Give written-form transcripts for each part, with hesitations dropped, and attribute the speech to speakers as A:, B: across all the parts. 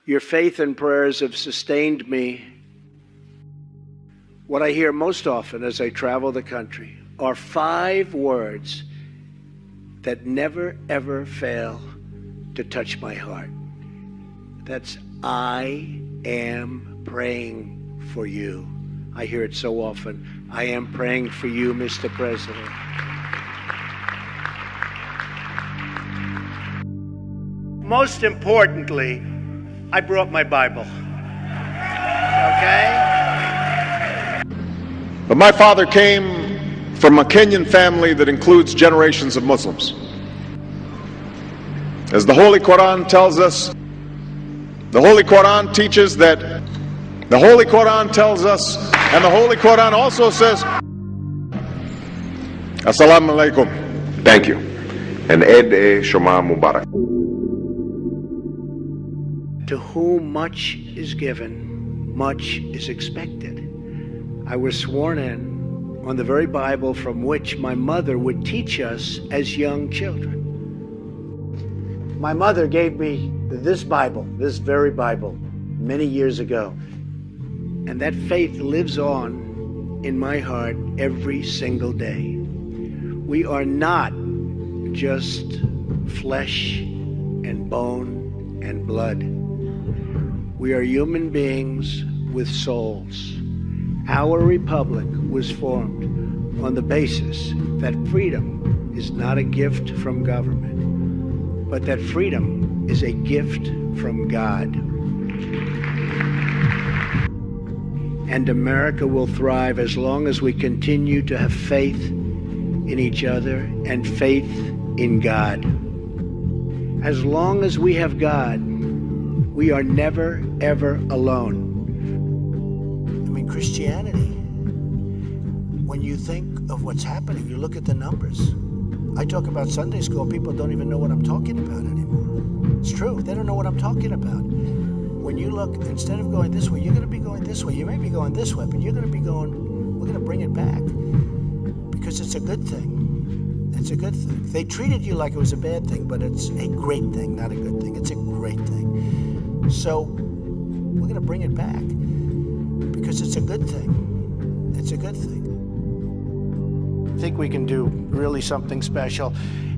A: Your faith and prayers have sustained me. What I hear most often as I travel the country are 5 words that never, ever fail to touch my heart. That's, I am praying for you. I hear it so often. I am praying for you, Mr. President. Most importantly, I brought my Bible. Okay?
B: But my father came from a Kenyan family that includes generations of Muslims. As the Holy Quran tells us, the Holy Quran teaches that, the Holy Quran tells us, and the Holy Quran also says, Assalamu alaikum.
C: Thank you. And Eid Shoma Mubarak.
A: To whom much is given, much is expected. I was sworn in on the very Bible from which my mother would teach us as young children. My mother gave me this Bible, this very Bible, many years ago. And that faith lives on in my heart every single day. We are not just flesh and bone and blood. We are human beings with souls. Our republic was formed on the basis that freedom is not a gift from government, but that freedom is a gift from God. And America will thrive as long as we continue to have faith in each other and faith in God. As long as we have God, we are never, ever alone. I mean, Christianity, when you think of what's happening, you look at the numbers. I talk about Sunday school, people don't even know what I'm talking about anymore. It's true, they don't know what I'm talking about. When you look, instead of going this way, you're going to be going this way. You may be going this way, but you're going to be going, we're going to bring it back. Because it's a good thing. It's a good thing. They treated you like it was a bad thing, but it's a great thing, not a good thing. It's a great thing. So we're going to bring it back because it's a good thing. It's a good thing. I think we can do really something special.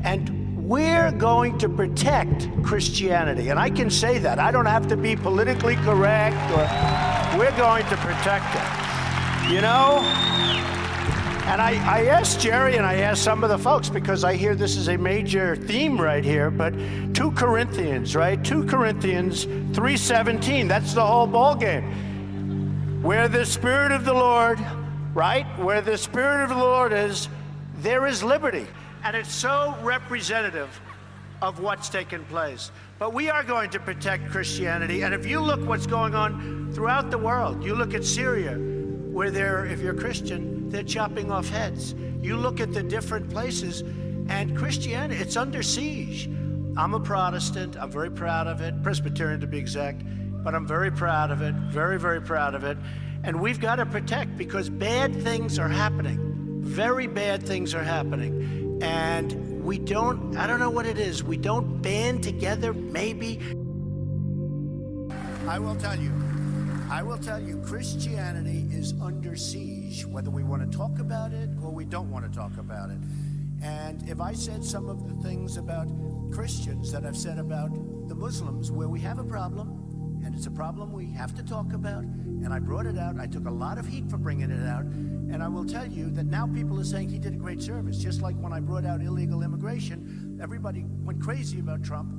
A: And we're going to protect Christianity. And I can say that. I don't have to be politically correct. We're going to protect it. You know? And I asked Jerry and I asked some of the folks, because I hear this is a major theme right here, but 2 Corinthians, right? 2 Corinthians 3:17, that's the whole ball game. Where the Spirit of the Lord, right? Where the Spirit of the Lord is, there is liberty. And it's so representative of what's taken place. But we are going to protect Christianity. And if you look what's going on throughout the world, you look at Syria, where they're, if you're Christian, they're chopping off heads. You look at the different places, and Christianity, it's under siege. I'm a Protestant. I'm very proud of it. Presbyterian to be exact. But I'm very proud of it. Very, very proud of it. And we've got to protect, because bad things are happening. Very bad things are happening. And we don't, I don't know what it is. We don't band together, maybe. I will tell you, Christianity is under siege, whether we want to talk about it or we don't want to talk about it. And if I said some of the things about Christians that I've said about the Muslims, where we have a problem, and it's a problem we have to talk about, and I brought it out, I took a lot of heat for bringing it out, and I will tell you that now people are saying he did a great service. Just like when I brought out illegal immigration, everybody went crazy about Trump.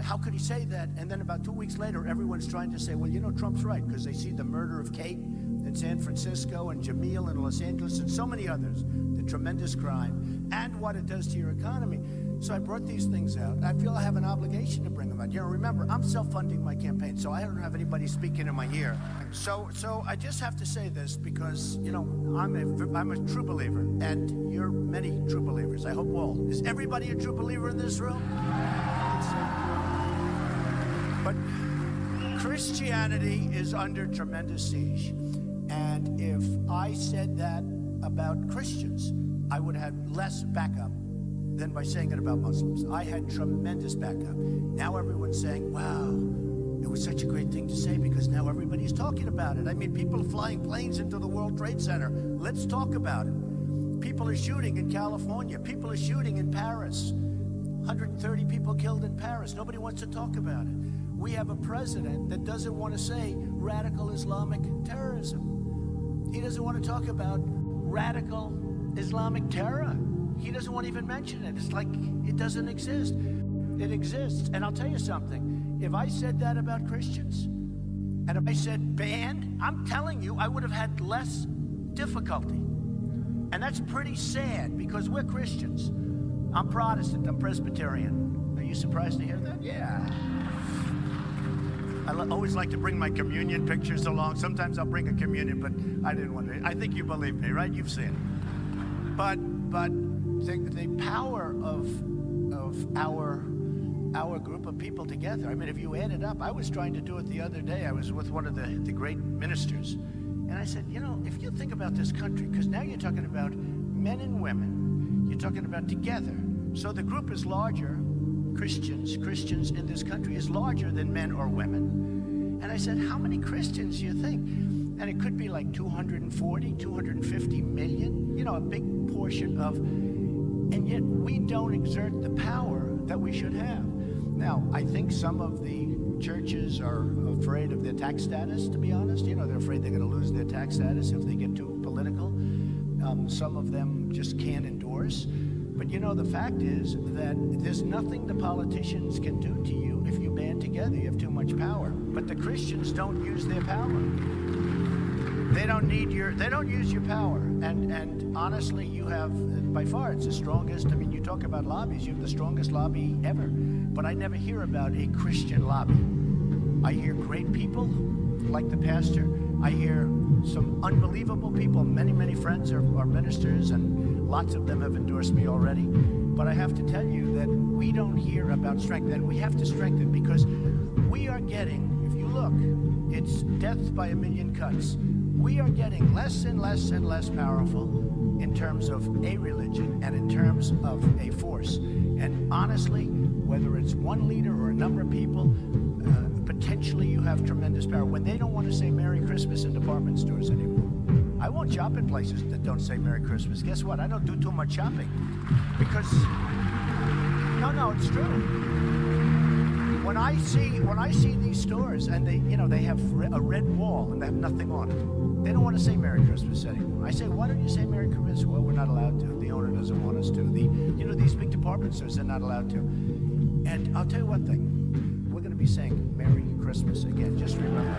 A: How could he say that? And then about 2 weeks later, everyone's trying to say, well, you know, Trump's right, because they see the murder of Kate in San Francisco and Jamil in Los Angeles and so many others, the tremendous crime, and what it does to your economy. So I brought these things out. I feel I have an obligation to bring them out. You know, remember, I'm self-funding my campaign, so I don't have anybody speaking in my ear. So I just have to say this because, you know, I'm a true believer, and you're many true believers. I hope all. Is everybody a true believer in this room? But Christianity is under tremendous siege. And if I said that about Christians, I would have less backup than by saying it about Muslims. I had tremendous backup. Now everyone's saying, wow, it was such a great thing to say because now everybody's talking about it. I mean, people are flying planes into the World Trade Center. Let's talk about it. People are shooting in California. People are shooting in Paris. 130 people killed in Paris. Nobody wants to talk about it. We have a president that doesn't want to say radical Islamic terrorism. He doesn't want to talk about radical Islamic terror. He doesn't want to even mention it. It's like it doesn't exist. It exists. And I'll tell you something. If I said that about Christians, and if I said banned, I'm telling you, I would have had less difficulty. And that's pretty sad because we're Christians. I'm Protestant, I'm Presbyterian. Are you surprised to hear that? Yeah. I always like to bring my communion pictures along. Sometimes I'll bring a communion, but I didn't want to. I think you believe me, right? You've seen it. But the power of our group of people together. I mean, if you add it up, I was trying to do it the other day. I was with one of the great ministers. And I said, you know, if you think about this country, because now you're talking about men and women, you're talking about together. So the group is larger, Christians in this country is larger than men or women. And I said, how many Christians do you think? And it could be like 240, 250 million, you know, a big portion of, and yet we don't exert the power that we should have. Now, I think some of the churches are afraid of their tax status, to be honest. You know, they're afraid they're going to lose their tax status if they get too political. Some of them just can't endorse. But you know, the fact is that there's nothing the politicians can do to you if you band together. You have too much power. But the Christians don't use their power. They don't use your power. And honestly, you have, by far, it's the strongest. I mean, you talk about lobbies, you have the strongest lobby ever. But I never hear about a Christian lobby. I hear great people, like the pastor. I hear some unbelievable people. Many, many friends are ministers, and lots of them have endorsed me already. But I have to tell you that we don't hear about strength, and we have to strengthen because we are getting, if you look, it's death by a million cuts. We are getting less and less and less powerful in terms of a religion and in terms of a force. And honestly, whether it's one leader or a number of people, potentially you have tremendous power. When they don't want to say Merry Christmas in department stores anymore. I won't shop in places that don't say Merry Christmas. Guess what? I don't do too much shopping because, no, it's true. When I see these stores and they have a red wall and they have nothing on it, they don't want to say Merry Christmas anymore. I say, why don't you say Merry Christmas? Well, we're not allowed to. The owner doesn't want us to. These big department stores, they're not allowed to. And I'll tell you one thing. We're going to be saying Merry Christmas again. Just remember.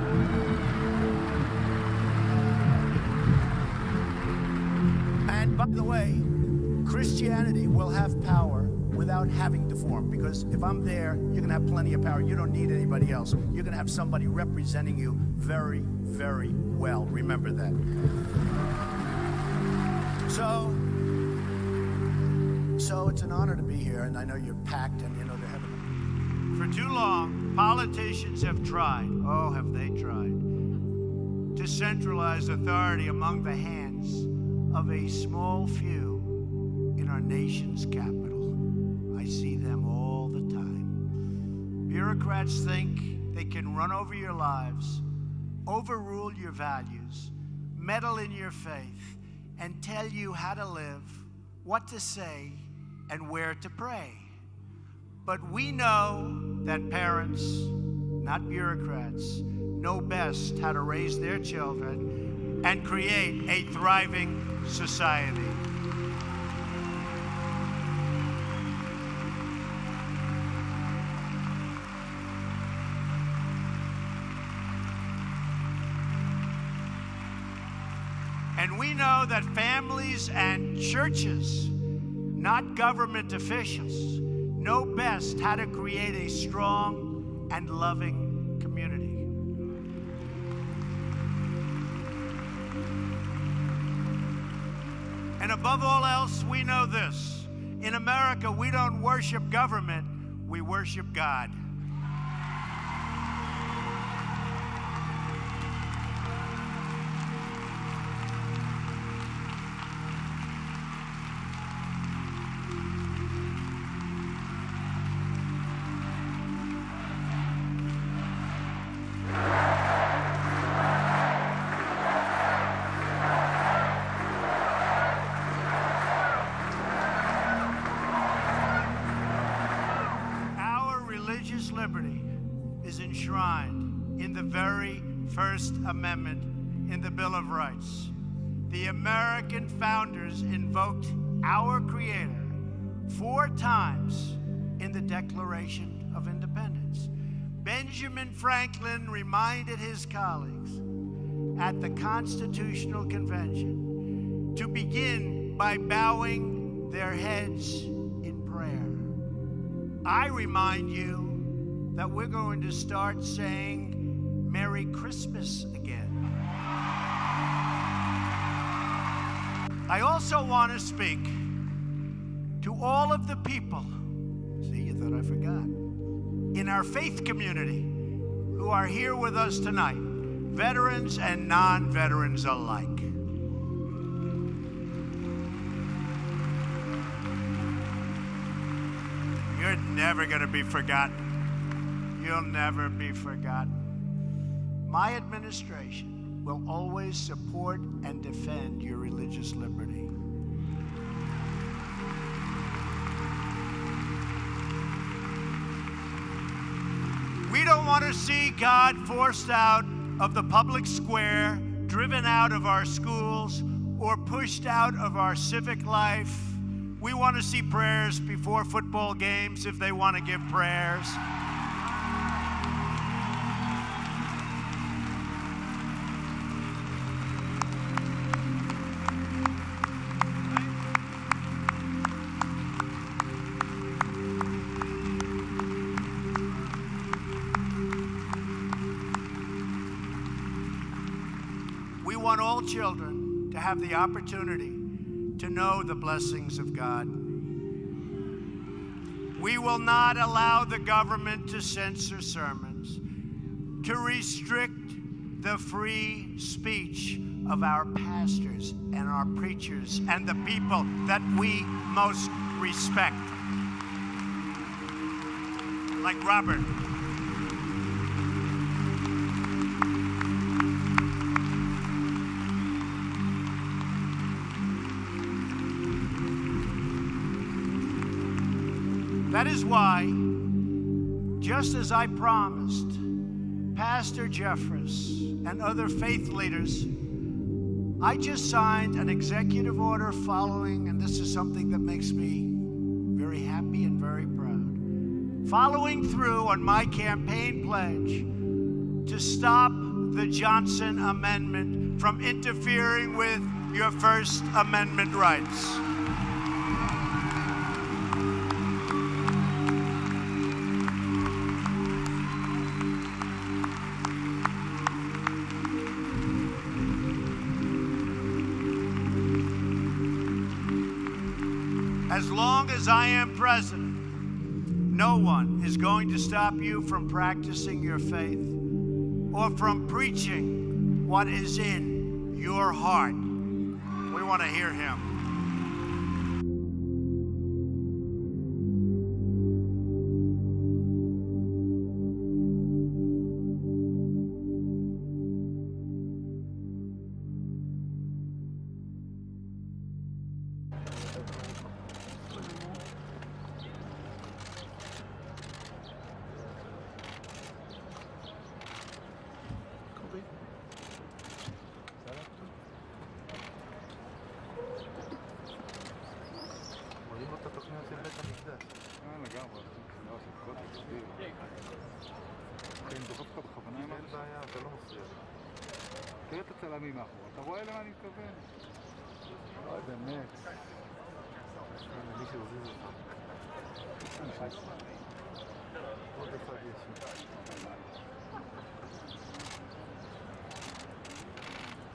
A: And by the way, Christianity will have power without having to form. Because if I'm there, you're going to have plenty of power. You don't need anybody else. You're going to have somebody representing you very, very well. Remember that. So it's an honor to be here, and I know you're packed, and they're having. For too long, politicians have tried, oh, have they tried, to centralize authority among the hands of a small few in our nation's capital. I see them all the time. Bureaucrats think they can run over your lives, overrule your values, meddle in your faith, and tell you how to live, what to say, and where to pray. But we know that parents, not bureaucrats, know best how to raise their children and create a thriving society. And we know that families and churches, not government officials, know best how to create a strong and loving community. And above all else, we know this. In America, we don't worship government, we worship God. liberty is enshrined in the very First Amendment in the Bill of Rights. The American founders invoked our Creator 4 times in the Declaration of Independence. Benjamin Franklin reminded his colleagues at the Constitutional Convention to begin by bowing their heads in prayer. I remind you that we're going to start saying Merry Christmas again. I also want to speak to all of the people, see, you thought I forgot, in our faith community who are here with us tonight, veterans and non-veterans alike. You're never going to be forgotten. You'll never be forgotten. My administration will always support and defend your religious liberty. We don't want to see God forced out of the public square, driven out of our schools, or pushed out of our civic life. We want to see prayers before football games if they want to give prayers. We want all children to have the opportunity to know the blessings of God. We will not allow the government to censor sermons, to restrict the free speech of our pastors and our preachers and the people that we most respect. Like Robert. That is why, just as I promised Pastor Jeffress and other faith leaders, I just signed an executive order following, and this is something that makes me very happy and very proud, following through on my campaign pledge to stop the Johnson Amendment from interfering with your First Amendment rights. As long as I am president, no one is going to stop you from practicing your faith or from preaching what is in your heart. We want to hear him.
D: רואים את התוכניות של בית המקדש.
E: לגמרי. לא, זה כל תקשיב. כן, דוחף לך בכוונה עם
D: אין בעיה, אתה לא מפריע לי.
E: תראה את הצלמים מאחור, אתה רואה למה אני מתכוון? אוי, באמת.
D: הנה, מי שהוזיז אותך. עוד אחד יש.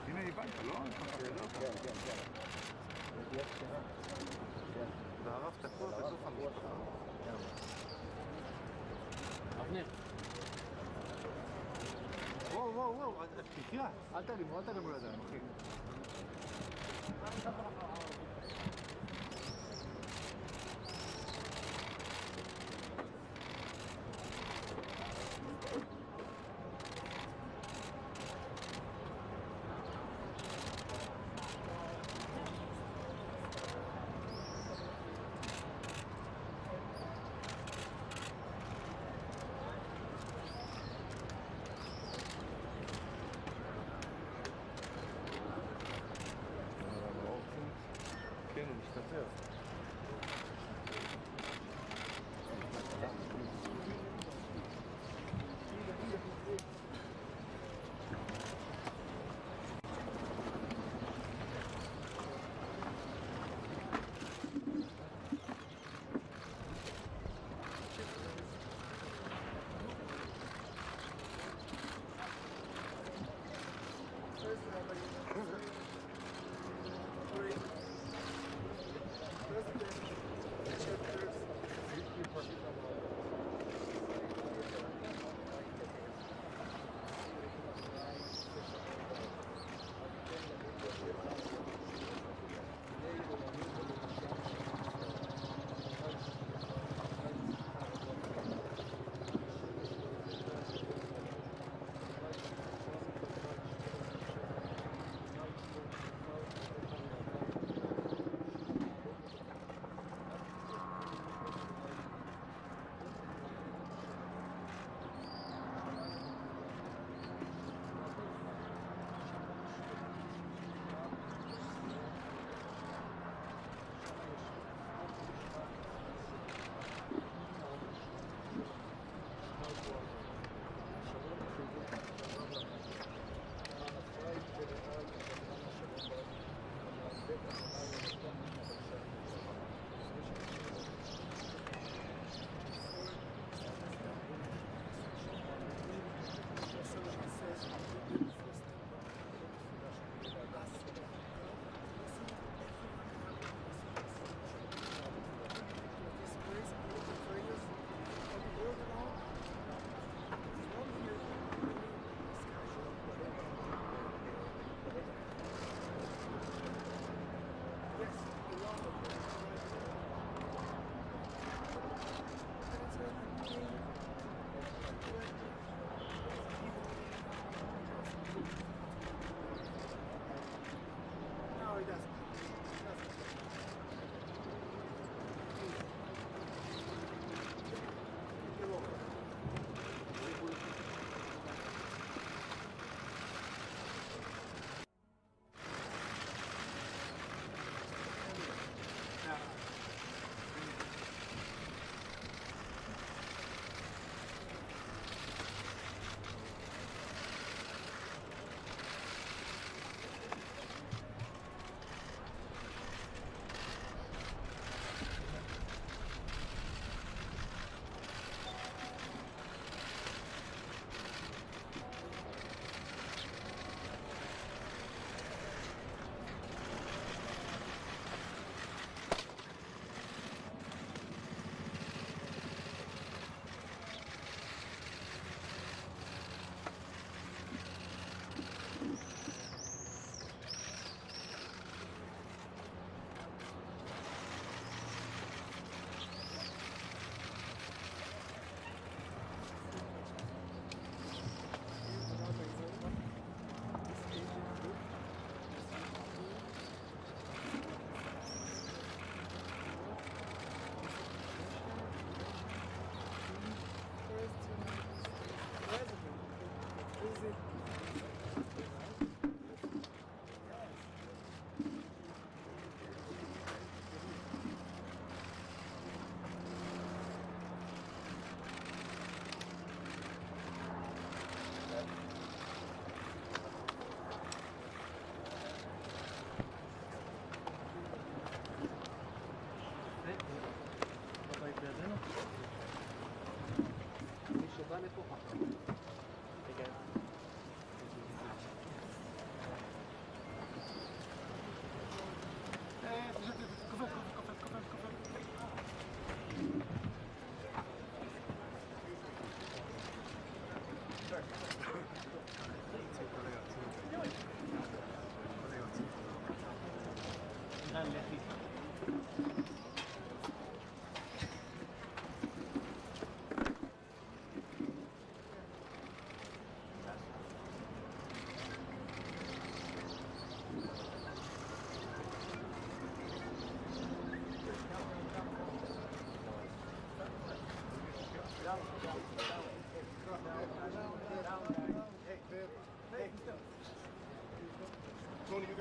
E: הנה, הבנת, לא? כן, כן, כן.
D: וערבת הכל בתוך המשפחה.
E: אבנר. וואו, תחיה. אל תרימו ידיים, אחי.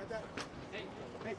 F: that. Hey.